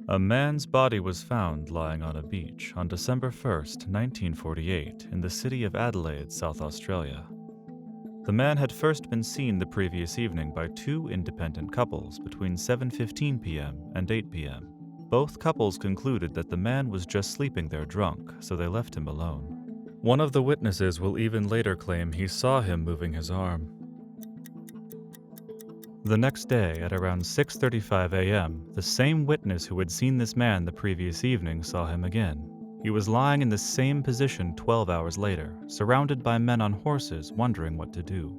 A man's body was found lying on a beach on December 1st, 1948, in the city of Adelaide, South Australia. The man had first been seen the previous evening by two independent couples between 7:15 p.m. and 8 p.m. Both couples concluded that the man was just sleeping there drunk, so they left him alone. One of the witnesses will even later claim he saw him moving his arm. The next day, at around 6:35 a.m., the same witness who had seen this man the previous evening saw him again. He was lying in the same position 12 hours later, surrounded by men on horses wondering what to do.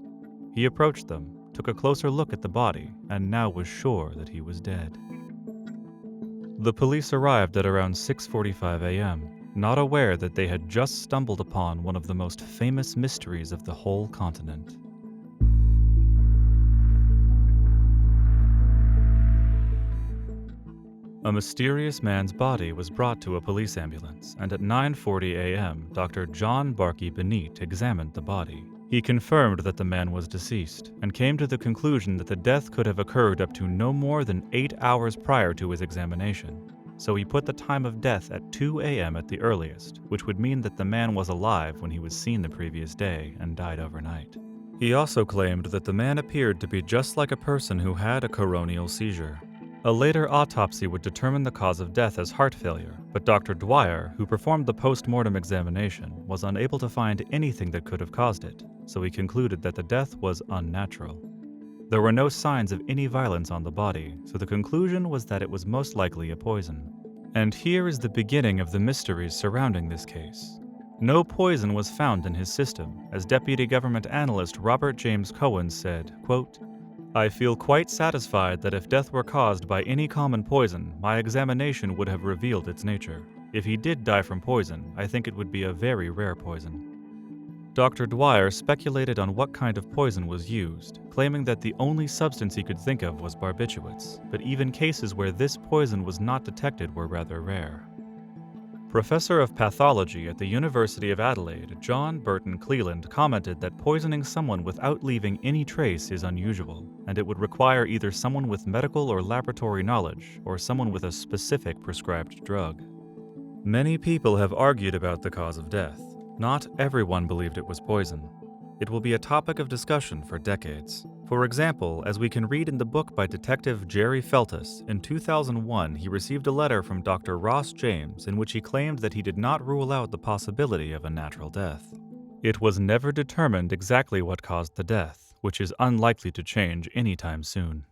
He approached them, took a closer look at the body, and now was sure that he was dead. The police arrived at around 6:45 a.m., not aware that they had just stumbled upon one of the most famous mysteries of the whole continent. A mysterious man's body was brought to a police ambulance, and at 9:40 a.m., Dr. John Barkey Benite examined the body. He confirmed that the man was deceased, and came to the conclusion that the death could have occurred up to no more than 8 hours prior to his examination. So he put the time of death at 2 a.m. at the earliest, which would mean that the man was alive when he was seen the previous day and died overnight. He also claimed that the man appeared to be just like a person who had a coronial seizure. A later autopsy would determine the cause of death as heart failure, but Dr. Dwyer, who performed the post-mortem examination, was unable to find anything that could have caused it, so he concluded that the death was unnatural. There were no signs of any violence on the body, so the conclusion was that it was most likely a poison. And here is the beginning of the mysteries surrounding this case. No poison was found in his system, as Deputy Government Analyst Robert James Cohen said, quote, "I feel quite satisfied that if death were caused by any common poison, my examination would have revealed its nature. If he did die from poison, I think it would be a very rare poison." Dr. Dwyer speculated on what kind of poison was used, claiming that the only substance he could think of was barbiturates, but even cases where this poison was not detected were rather rare. Professor of Pathology at the University of Adelaide, John Burton Cleland, commented that poisoning someone without leaving any trace is unusual, and it would require either someone with medical or laboratory knowledge, or someone with a specific prescribed drug. Many people have argued about the cause of death. Not everyone believed it was poison. It will be a topic of discussion for decades. For example, as we can read in the book by Detective Jerry Feltus, in 2001 he received a letter from Dr. Ross James in which he claimed that he did not rule out the possibility of a natural death. It was never determined exactly what caused the death, which is unlikely to change anytime soon.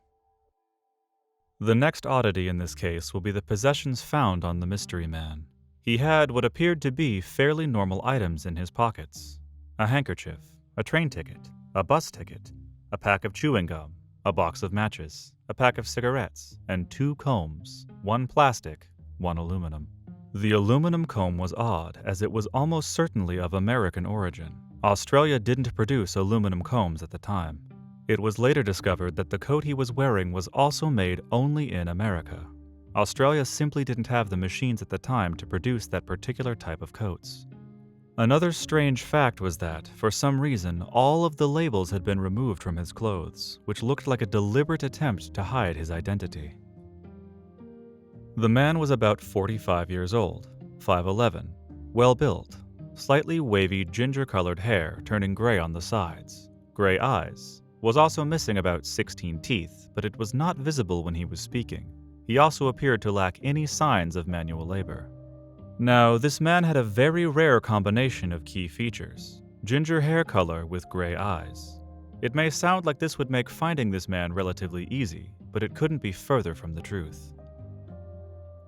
The next oddity in this case will be the possessions found on the mystery man. He had what appeared to be fairly normal items in his pockets: a handkerchief, a train ticket, a bus ticket, a pack of chewing gum, a box of matches, a pack of cigarettes, and 2 combs, one plastic, one aluminum. The aluminum comb was odd, as it was almost certainly of American origin. Australia didn't produce aluminum combs at the time. It was later discovered that the coat he was wearing was also made only in America. Australia simply didn't have the machines at the time to produce that particular type of coats. Another strange fact was that, for some reason, all of the labels had been removed from his clothes, which looked like a deliberate attempt to hide his identity. The man was about 45 years old, 5'11", well-built, slightly wavy ginger-colored hair turning gray on the sides, gray eyes, was also missing about 16 teeth, but it was not visible when he was speaking. He also appeared to lack any signs of manual labor. Now, this man had a very rare combination of key features: ginger hair color with gray eyes. It may sound like this would make finding this man relatively easy, but it couldn't be further from the truth.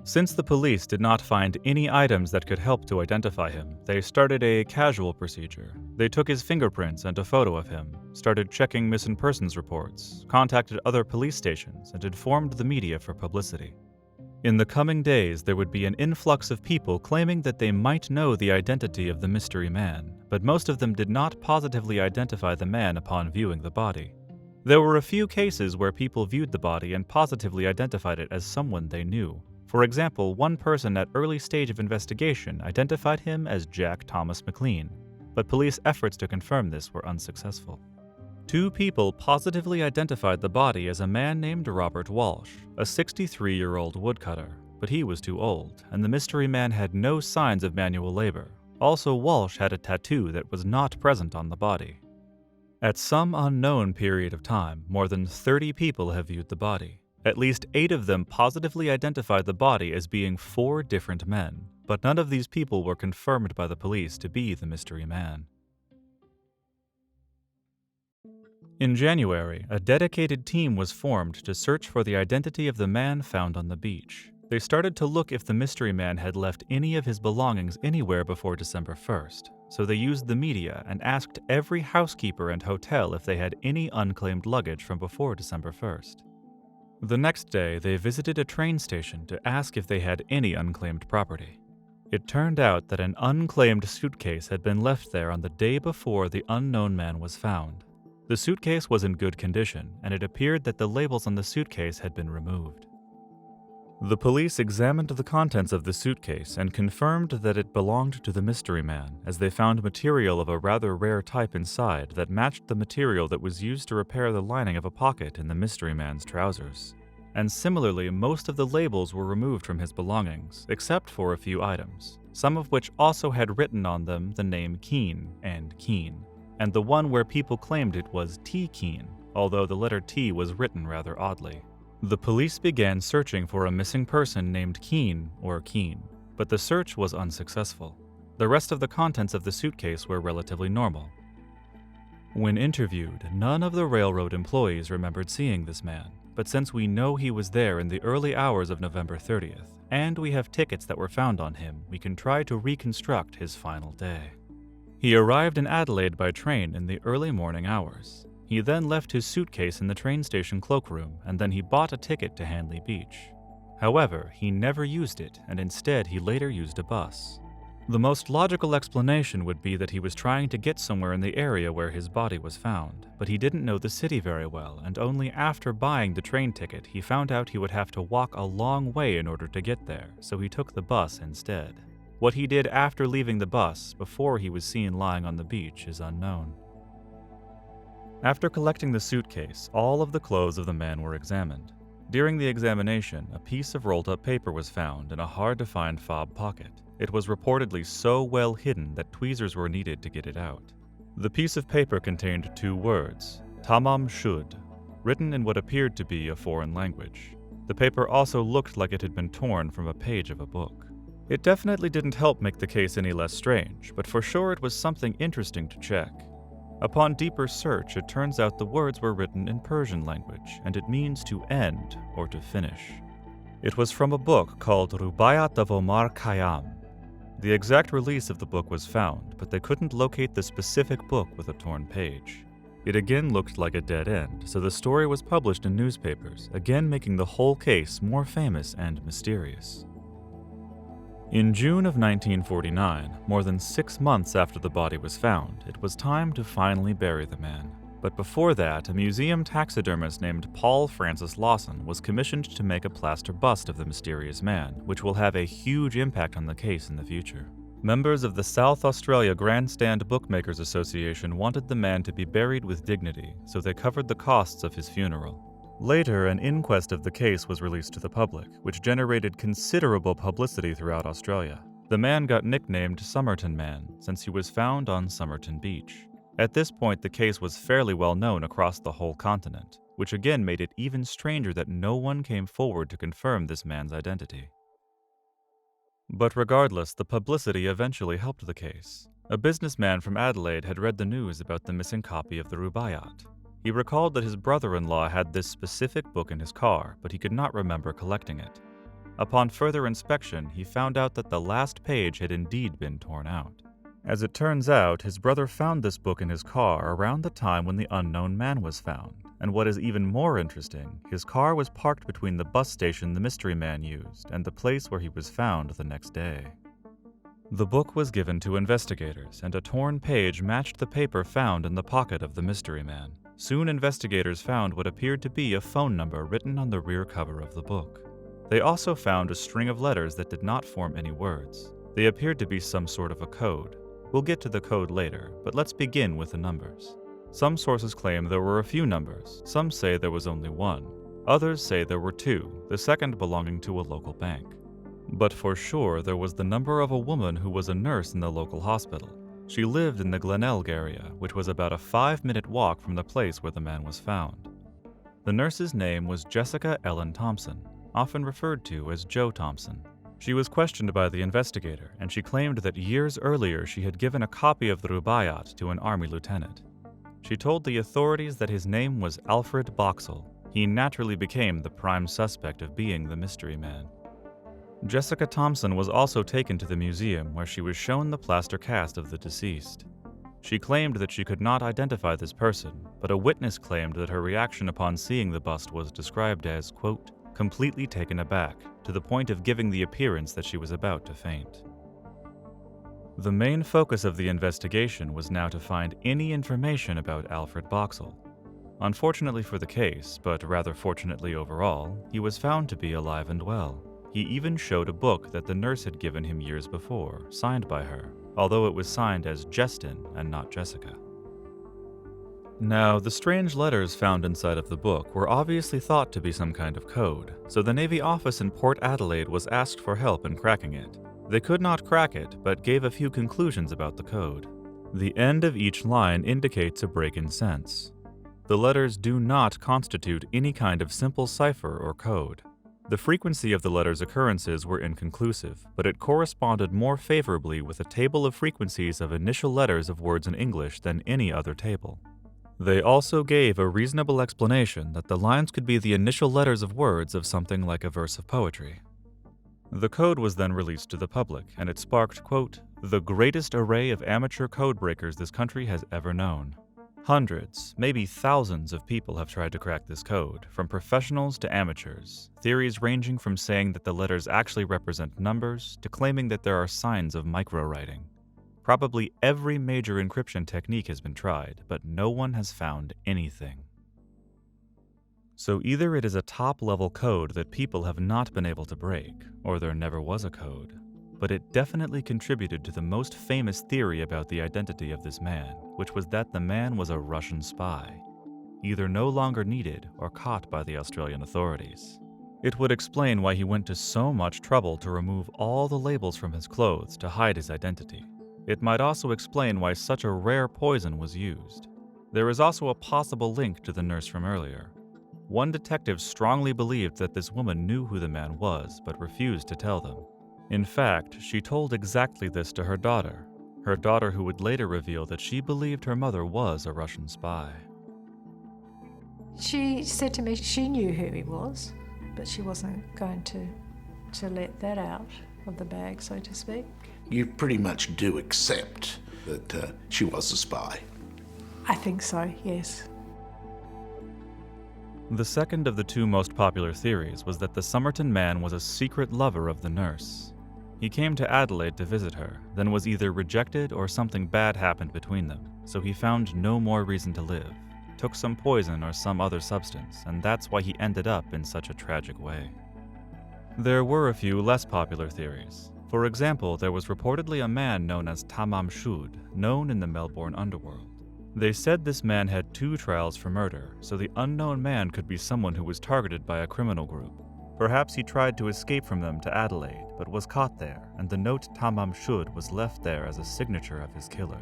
Since the police did not find any items that could help to identify him, they started a casual procedure. They took his fingerprints and a photo of him, started checking missing persons reports, contacted other police stations, and informed the media for publicity. In the coming days, there would be an influx of people claiming that they might know the identity of the mystery man, but most of them did not positively identify the man upon viewing the body. There were a few cases where people viewed the body and positively identified it as someone they knew. For example, one person at early stage of investigation identified him as Jack Thomas McLean, but police efforts to confirm this were unsuccessful. 2 people positively identified the body as a man named Robert Walsh, a 63-year-old woodcutter. but he was too old, and the mystery man had no signs of manual labor. Also, Walsh had a tattoo that was not present on the body. At some unknown period of time, more than 30 people have viewed the body. At least 8 of them positively identified the body as being 4 different men, but none of these people were confirmed by the police to be the mystery man. In January, a dedicated team was formed to search for the identity of the man found on the beach. They started to look if the mystery man had left any of his belongings anywhere before December 1st, so they used the media and asked every housekeeper and hotel if they had any unclaimed luggage from before December 1st. The next day, they visited a train station to ask if they had any unclaimed property. It turned out that an unclaimed suitcase had been left there on the day before the unknown man was found. The suitcase was in good condition, and it appeared that the labels on the suitcase had been removed. The police examined the contents of the suitcase and confirmed that it belonged to the mystery man, as they found material of a rather rare type inside that matched the material that was used to repair the lining of a pocket in the mystery man's trousers. And similarly, most of the labels were removed from his belongings, except for a few items, some of which also had written on them the name Keene and Keene, and the one where people claimed it was T. Keene, although the letter T was written rather oddly. The police began searching for a missing person named Keene or Keene, but the search was unsuccessful. The rest of the contents of the suitcase were relatively normal. When interviewed, none of the railroad employees remembered seeing this man, but since we know he was there in the early hours of November 30th, and we have tickets that were found on him, we can try to reconstruct his final day. He arrived in Adelaide by train in the early morning hours. He then left his suitcase in the train station cloakroom, and then he bought a ticket to Hanley Beach. However, he never used it, and instead he later used a bus. The most logical explanation would be that he was trying to get somewhere in the area where his body was found, but he didn't know the city very well, and only after buying the train ticket he found out he would have to walk a long way in order to get there, so he took the bus instead. What he did after leaving the bus, before he was seen lying on the beach, is unknown. After collecting the suitcase, all of the clothes of the man were examined. During the examination, a piece of rolled-up paper was found in a hard-to-find fob pocket. It was reportedly so well hidden that tweezers were needed to get it out. The piece of paper contained 2 words, Tamam Shud, written in what appeared to be a foreign language. The paper also looked like it had been torn from a page of a book. It definitely didn't help make the case any less strange, but for sure it was something interesting to check. Upon deeper search, it turns out the words were written in Persian language, and it means to end or to finish. It was from a book called Rubaiyat of Omar Khayyam. The exact release of the book was found, but they couldn't locate the specific book with a torn page. It again looked like a dead end, so the story was published in newspapers, again making the whole case more famous and mysterious. In June of 1949, more than 6 months after the body was found, it was time to finally bury the man. But before that, a museum taxidermist named Paul Francis Lawson was commissioned to make a plaster bust of the mysterious man, which will have a huge impact on the case in the future. Members of the South Australia Grandstand Bookmakers Association wanted the man to be buried with dignity, so they covered the costs of his funeral. Later, an inquest of the case was released to the public, which generated considerable publicity throughout Australia. The man got nicknamed Somerton Man, since he was found on Somerton Beach. At this point, the case was fairly well known across the whole continent, which again made it even stranger that no one came forward to confirm this man's identity. But regardless, the publicity eventually helped the case. A businessman from Adelaide had read the news about the missing copy of the Rubaiyat. He recalled that his brother-in-law had this specific book in his car, but he could not remember collecting it. Upon further inspection, he found out that the last page had indeed been torn out. As it turns out, his brother found this book in his car around the time when the unknown man was found. And what is even more interesting, his car was parked between the bus station the mystery man used and the place where he was found the next day. The book was given to investigators, and a torn page matched the paper found in the pocket of the mystery man. Soon investigators found what appeared to be a phone number written on the rear cover of the book. They also found a string of letters that did not form any words. They appeared to be some sort of a code. We'll get to the code later, but let's begin with the numbers. Some sources claim there were a few numbers. Some say there was only one. Others say there were 2, the second belonging to a local bank. But for sure, there was the number of a woman who was a nurse in the local hospital. She lived in the Glenelg area, which was about a 5-minute walk from the place where the man was found. The nurse's name was Jessica Ellen Thompson, often referred to as Jo Thompson. She was questioned by the investigator, and she claimed that years earlier she had given a copy of the Rubaiyat to an army lieutenant. She told the authorities that his name was Alfred Boxall. He naturally became the prime suspect of being the mystery man. Jessica Thompson was also taken to the museum where she was shown the plaster cast of the deceased. She claimed that she could not identify this person, but a witness claimed that her reaction upon seeing the bust was described as, quote, completely taken aback, to the point of giving the appearance that she was about to faint. The main focus of the investigation was now to find any information about Alfred Boxall. Unfortunately for the case, but rather fortunately overall, he was found to be alive and well. He even showed a book that the nurse had given him years before, signed by her, although it was signed as Justin and not Jessica. Now, the strange letters found inside of the book were obviously thought to be some kind of code, so the Navy office in Port Adelaide was asked for help in cracking it. They could not crack it, but gave a few conclusions about the code. The end of each line indicates a break in sense. The letters do not constitute any kind of simple cipher or code. The frequency of the letters' occurrences were inconclusive, but it corresponded more favorably with a table of frequencies of initial letters of words in English than any other table. They also gave a reasonable explanation that the lines could be the initial letters of words of something like a verse of poetry. The code was then released to the public, and it sparked, quote, the greatest array of amateur code breakers this country has ever known. Hundreds, maybe thousands of people have tried to crack this code, from professionals to amateurs, theories ranging from saying that the letters actually represent numbers to claiming that there are signs of micro-writing. Probably every major encryption technique has been tried, but no one has found anything. So either it is a top-level code that people have not been able to break, or there never was a code, but it definitely contributed to the most famous theory about the identity of this man, which was that the man was a Russian spy, either no longer needed or caught by the Australian authorities. It would explain why he went to so much trouble to remove all the labels from his clothes to hide his identity. It might also explain why such a rare poison was used. There is also a possible link to the nurse from earlier. One detective strongly believed that this woman knew who the man was, but refused to tell them. In fact, she told exactly this to her daughter who would later reveal that she believed her mother was a Russian spy. She said to me she knew who he was, but she wasn't going to let that out of the bag, so to speak. You pretty much do accept that she was a spy. I think so, yes. The second of the two most popular theories was that the Somerton Man was a secret lover of the nurse. He came to Adelaide to visit her, then was either rejected or something bad happened between them, so he found no more reason to live, took some poison or some other substance, and that's why he ended up in such a tragic way. There were a few less popular theories. For example, there was reportedly a man known as Tamam Shud, known in the Melbourne underworld. They said this man had 2 trials for murder, so the unknown man could be someone who was targeted by a criminal group. Perhaps he tried to escape from them to Adelaide, but was caught there, and the note Tamam Shud was left there as a signature of his killer.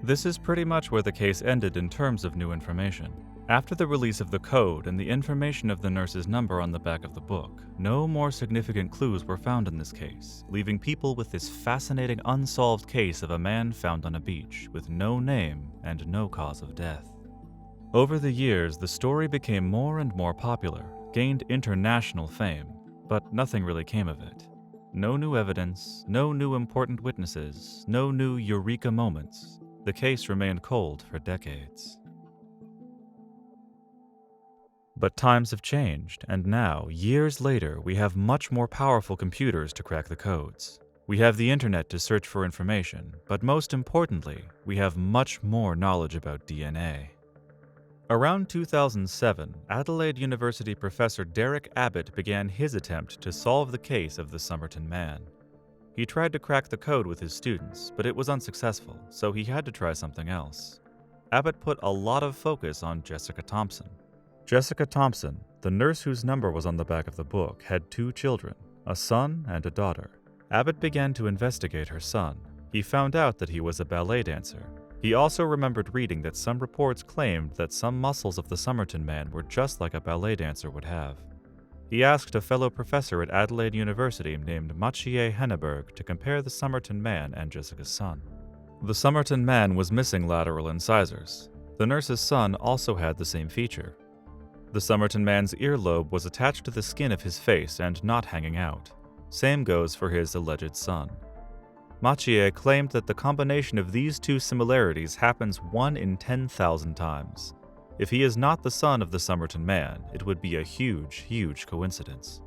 This is pretty much where the case ended in terms of new information. After the release of the code and the information of the nurse's number on the back of the book, no more significant clues were found in this case, leaving people with this fascinating unsolved case of a man found on a beach with no name and no cause of death. Over the years, the story became more and more popular, gained international fame, but nothing really came of it. No new evidence, no new important witnesses, no new eureka moments. The case remained cold for decades. But times have changed, and now, years later, we have much more powerful computers to crack the codes. We have the internet to search for information, but most importantly, we have much more knowledge about DNA. Around 2007, Adelaide University professor Derek Abbott began his attempt to solve the case of the Somerton Man. He tried to crack the code with his students, but it was unsuccessful, so he had to try something else. Abbott put a lot of focus on Jessica Thompson. Jessica Thompson, the nurse whose number was on the back of the book, had 2 children, a son and a daughter. Abbott began to investigate her son. He found out that he was a ballet dancer. He also remembered reading that some reports claimed that some muscles of the Somerton Man were just like a ballet dancer would have. He asked a fellow professor at Adelaide University named Mathieu Henneberg to compare the Somerton Man and Jessica's son. The Somerton Man was missing lateral incisors. The nurse's son also had the same feature. The Somerton Man's earlobe was attached to the skin of his face and not hanging out. Same goes for his alleged son. Mathieu claimed that the combination of these two similarities happens 1 in 10,000 times. If he is not the son of the Somerton Man, it would be a huge coincidence.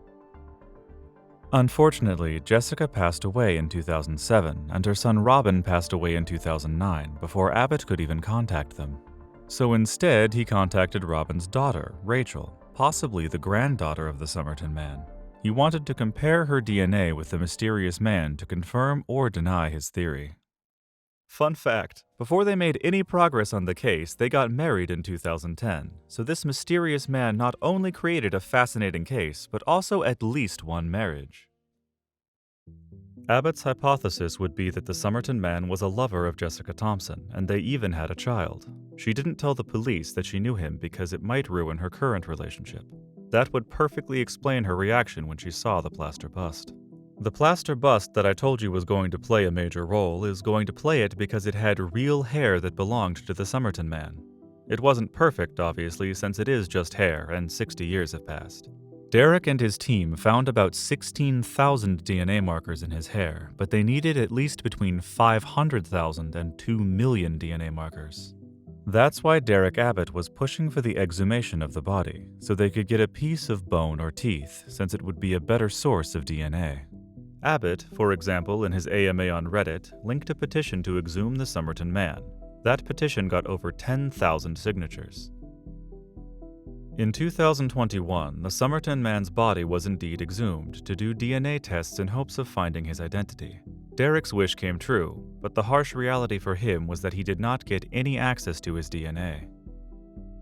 Unfortunately, Jessica passed away in 2007, and her son Robin passed away in 2009 before Abbott could even contact them. So instead, he contacted Robin's daughter, Rachel, possibly the granddaughter of the Somerton Man. He wanted to compare her DNA with the mysterious man to confirm or deny his theory. Fun fact, before they made any progress on the case, they got married in 2010, so this mysterious man not only created a fascinating case, but also at least one marriage. Abbott's hypothesis would be that the Somerton Man was a lover of Jessica Thompson, and they even had a child. She didn't tell the police that she knew him because it might ruin her current relationship. That would perfectly explain her reaction when she saw the plaster bust. The plaster bust that I told you was going to play a major role is going to play it because it had real hair that belonged to the Somerton Man. It wasn't perfect, obviously, since it is just hair and 60 years have passed. Derek and his team found about 16,000 DNA markers in his hair, but they needed at least between 500,000 and 2 million DNA markers. That's why Derek Abbott was pushing for the exhumation of the body, so they could get a piece of bone or teeth, since it would be a better source of DNA. Abbott, for example, in his AMA on Reddit, linked a petition to exhume the Somerton Man. That petition got over 10,000 signatures. In 2021, the Somerton Man's body was indeed exhumed to do DNA tests in hopes of finding his identity. Derek's wish came true, but the harsh reality for him was that he did not get any access to his DNA.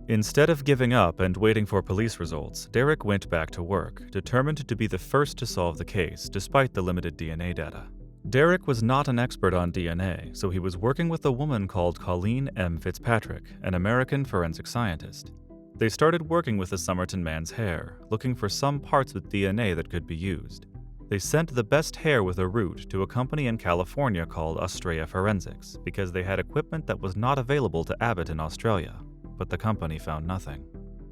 Instead of giving up and waiting for police results, Derek went back to work, determined to be the first to solve the case despite the limited DNA data. Derek was not an expert on DNA, so he was working with a woman called Colleen M. Fitzpatrick, an American forensic scientist. They started working with the Somerton Man's hair, looking for some parts with DNA that could be used. They sent the best hair with a root to a company in California called Australia Forensics because they had equipment that was not available to Abbott in Australia, but the company found nothing.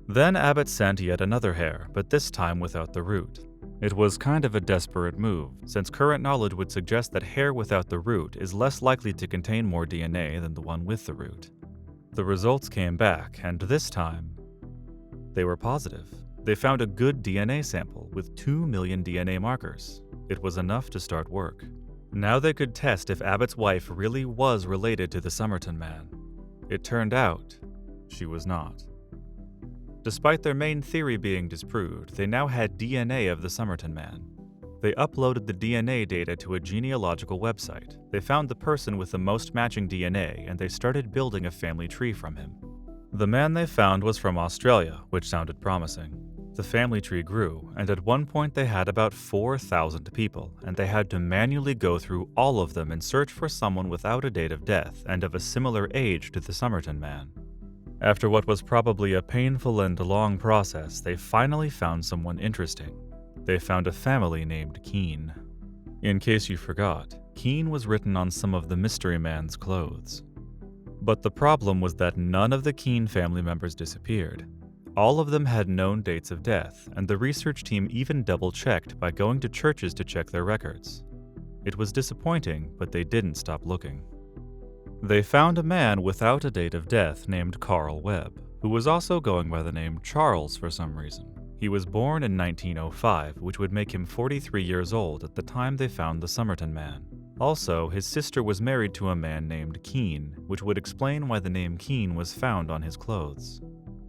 Then Abbott sent yet another hair, but this time without the root. It was kind of a desperate move, since current knowledge would suggest that hair without the root is less likely to contain more DNA than the one with the root. The results came back, and this time, they were positive. They found a good DNA sample with 2 million DNA markers. It was enough to start work. Now they could test if Abbott's wife really was related to the Somerton Man. It turned out she was not. Despite their main theory being disproved, they now had DNA of the Somerton Man. They uploaded the DNA data to a genealogical website. They found the person with the most matching DNA, and they started building a family tree from him. The man they found was from Australia, which sounded promising. The family tree grew, and at one point they had about 4,000 people, and they had to manually go through all of them and search for someone without a date of death and of a similar age to the Somerton Man. After what was probably a painful and long process, they finally found someone interesting. They found a family named Keane. In case you forgot, Keane was written on some of the Mystery Man's clothes. But the problem was that none of the Keane family members disappeared. All of them had known dates of death, and the research team even double-checked by going to churches to check their records. It was disappointing, but they didn't stop looking. They found a man without a date of death named Carl Webb, who was also going by the name Charles for some reason. He was born in 1905, which would make him 43 years old at the time they found the Somerton Man. Also, his sister was married to a man named Keane, which would explain why the name Keane was found on his clothes.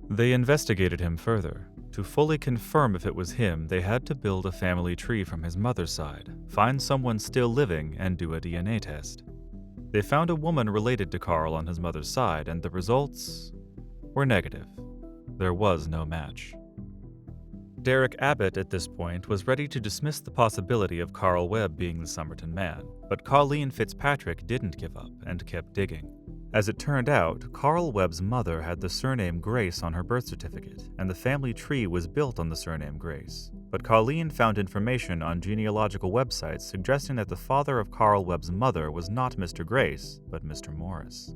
They investigated him further. To fully confirm if it was him, they had to build a family tree from his mother's side, find someone still living, and do a DNA test. They found a woman related to Carl on his mother's side, and the results were negative. There was no match. Derek Abbott at this point was ready to dismiss the possibility of Carl Webb being the Somerton Man, but Colleen Fitzpatrick didn't give up and kept digging. As it turned out, Carl Webb's mother had the surname Grace on her birth certificate, and the family tree was built on the surname Grace. But Colleen found information on genealogical websites suggesting that the father of Carl Webb's mother was not Mr. Grace, but Mr. Morris.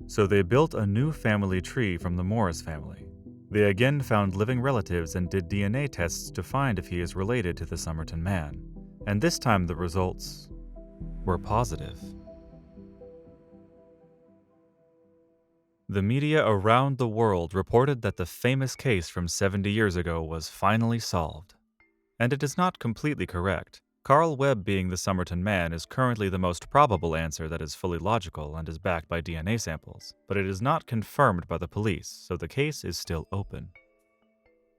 So they built a new family tree from the Morris family. They again found living relatives and did DNA tests to find if he is related to the Somerton Man. And this time the results were positive. The media around the world reported that the famous case from 70 years ago was finally solved. And it is not completely correct. Carl Webb being the Somerton Man is currently the most probable answer that is fully logical and is backed by DNA samples, but it is not confirmed by the police, so the case is still open.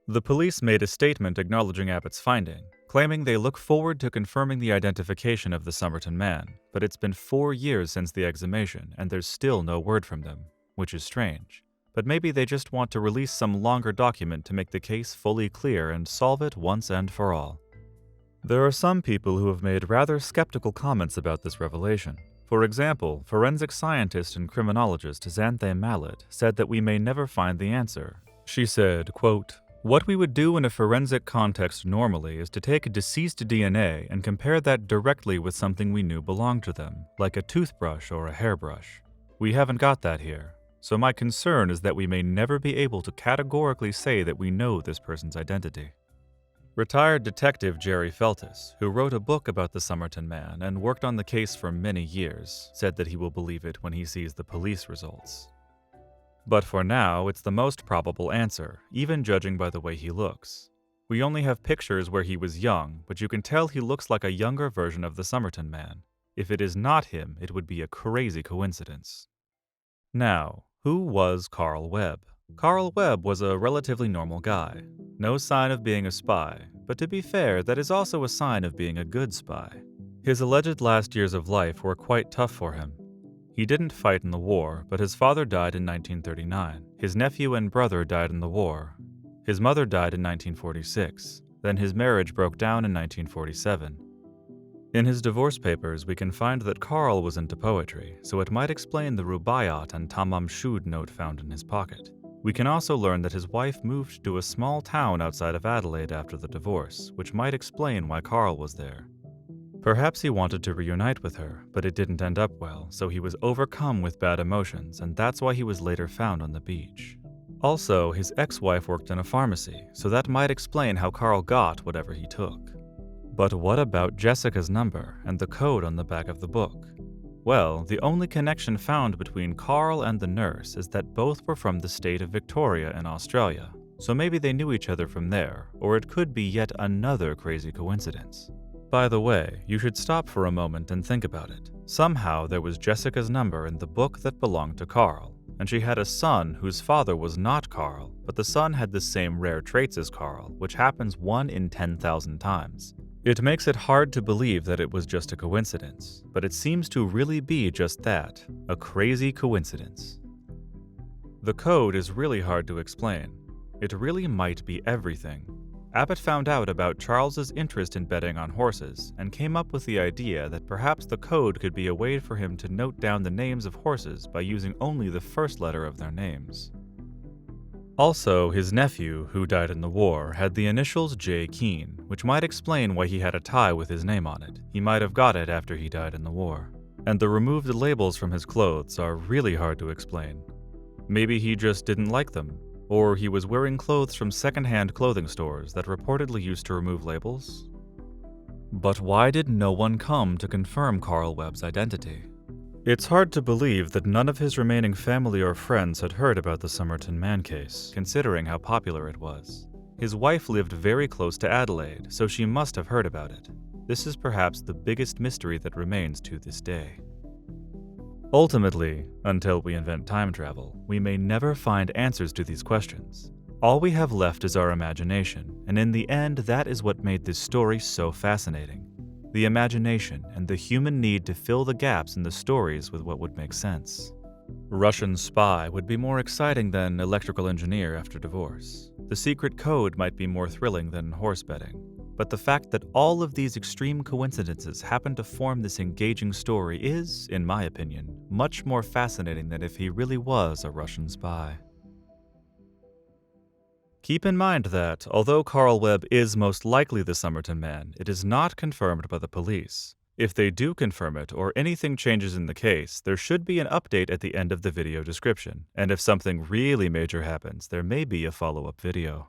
The police made a statement acknowledging Abbott's finding, claiming they look forward to confirming the identification of the Somerton Man, but it's been 4 years since the exhumation and there's still no word from them, which is strange. But maybe they just want to release some longer document to make the case fully clear and solve it once and for all. There are some people who have made rather skeptical comments about this revelation. For example, forensic scientist and criminologist Xanthe Mallet said that we may never find the answer. She said, quote, "What we would do in a forensic context normally is to take a deceased DNA and compare that directly with something we knew belonged to them, like a toothbrush or a hairbrush. We haven't got that here. So my concern is that we may never be able to categorically say that we know this person's identity." Retired detective Jerry Feltus, who wrote a book about the Somerton Man and worked on the case for many years, said that he will believe it when he sees the police results. But for now, it's the most probable answer, even judging by the way he looks. We only have pictures where he was young, but you can tell he looks like a younger version of the Somerton Man. If it is not him, it would be a crazy coincidence. Now, who was Carl Webb? Carl Webb was a relatively normal guy. No sign of being a spy, but to be fair, that is also a sign of being a good spy. His alleged last years of life were quite tough for him. He didn't fight in the war, but his father died in 1939. His nephew and brother died in the war. His mother died in 1946. Then his marriage broke down in 1947. In his divorce papers, we can find that Carl was into poetry, so it might explain the Rubaiyat and Tamam Shud note found in his pocket. We can also learn that his wife moved to a small town outside of Adelaide after the divorce, which might explain why Carl was there. Perhaps he wanted to reunite with her, but it didn't end up well, so he was overcome with bad emotions, and that's why he was later found on the beach. Also, his ex-wife worked in a pharmacy, so that might explain how Carl got whatever he took. But what about Jessica's number and the code on the back of the book? Well, the only connection found between Carl and the nurse is that both were from the state of Victoria in Australia, so maybe they knew each other from there, or it could be yet another crazy coincidence. By the way, you should stop for a moment and think about it. Somehow there was Jessica's number in the book that belonged to Carl, and she had a son whose father was not Carl, but the son had the same rare traits as Carl, which happens 1 in 10,000 times. It makes it hard to believe that it was just a coincidence, but it seems to really be just that, a crazy coincidence. The code is really hard to explain. It really might be everything. Abbott found out about Charles's interest in betting on horses and came up with the idea that perhaps the code could be a way for him to note down the names of horses by using only the first letter of their names. Also, his nephew, who died in the war, had the initials J. Keene, which might explain why he had a tie with his name on it. He might have got it after he died in the war. And the removed labels from his clothes are really hard to explain. Maybe he just didn't like them, or he was wearing clothes from second-hand clothing stores that reportedly used to remove labels. But why did no one come to confirm Carl Webb's identity? It's hard to believe that none of his remaining family or friends had heard about the Somerton Man case, considering how popular it was. His wife lived very close to Adelaide, so she must have heard about it. This is perhaps the biggest mystery that remains to this day. Ultimately, until we invent time travel, we may never find answers to these questions. All we have left is our imagination, and in the end, that is what made this story so fascinating. The imagination and the human need to fill the gaps in the stories with what would make sense. Russian spy would be more exciting than electrical engineer after divorce. The secret code might be more thrilling than horse betting, but the fact that all of these extreme coincidences happen to form this engaging story is, in my opinion, much more fascinating than if he really was a Russian spy. Keep in mind that, although Carl Webb is most likely the Somerton Man, it is not confirmed by the police. If they do confirm it or anything changes in the case, there should be an update at the end of the video description, and if something really major happens, there may be a follow-up video.